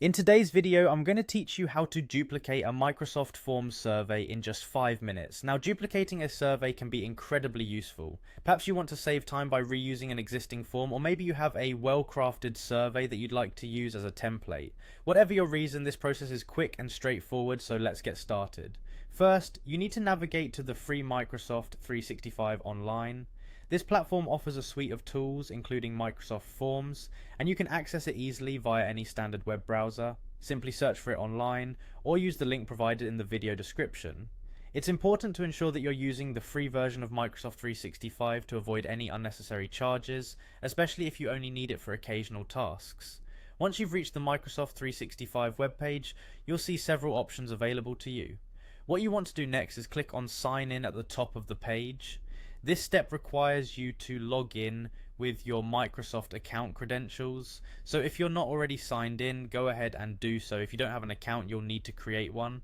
In today's video, I'm going to teach you how to duplicate a Microsoft Forms survey in just 5 minutes. Now, duplicating a survey can be incredibly useful. Perhaps you want to save time by reusing an existing form, or maybe you have a well-crafted survey that you'd like to use as a template. Whatever your reason, this process is quick and straightforward, so let's get started. First, you need to navigate to the free Microsoft 365 Online. This platform offers a suite of tools, including Microsoft Forms, and you can access it easily via any standard web browser. Simply search for it online, or use the link provided in the video description. It's important to ensure that you're using the free version of Microsoft 365 to avoid any unnecessary charges, especially if you only need it for occasional tasks. Once you've reached the Microsoft 365 webpage, you'll see several options available to you. What you want to do next is click on Sign In at the top of the page. This step requires you to log in with your Microsoft account credentials. So if you're not already signed in, go ahead and do so. If you don't have an account, you'll need to create one.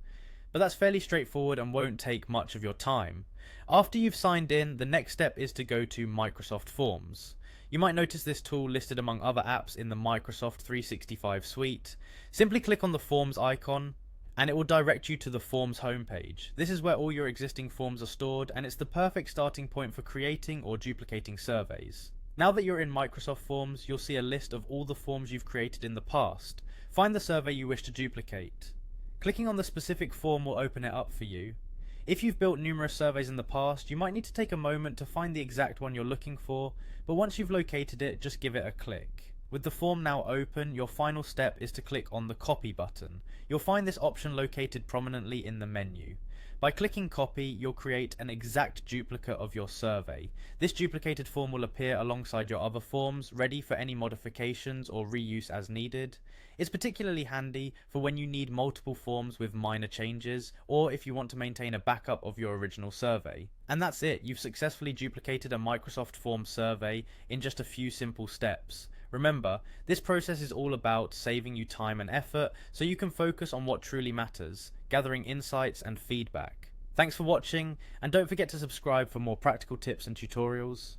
But that's fairly straightforward and won't take much of your time. After you've signed in, the next step is to go to Microsoft Forms. You might notice this tool listed among other apps in the Microsoft 365 suite. Simply click on the Forms icon, and it will direct you to the Forms homepage. This is where all your existing forms are stored, and it's the perfect starting point for creating or duplicating surveys. Now that you're in Microsoft Forms, you'll see a list of all the forms you've created in the past. Find the survey you wish to duplicate. Clicking on the specific form will open it up for you. If you've built numerous surveys in the past, you might need to take a moment to find the exact one you're looking for, but once you've located it, just give it a click. With the form now open, your final step is to click on the Copy button. You'll find this option located prominently in the menu. By clicking Copy, you'll create an exact duplicate of your survey. This duplicated form will appear alongside your other forms, ready for any modifications or reuse as needed. It's particularly handy for when you need multiple forms with minor changes, or if you want to maintain a backup of your original survey. And that's it, you've successfully duplicated a Microsoft Forms survey in just a few simple steps. Remember, this process is all about saving you time and effort so you can focus on what truly matters, gathering insights and feedback. Thanks for watching, and don't forget to subscribe for more practical tips and tutorials.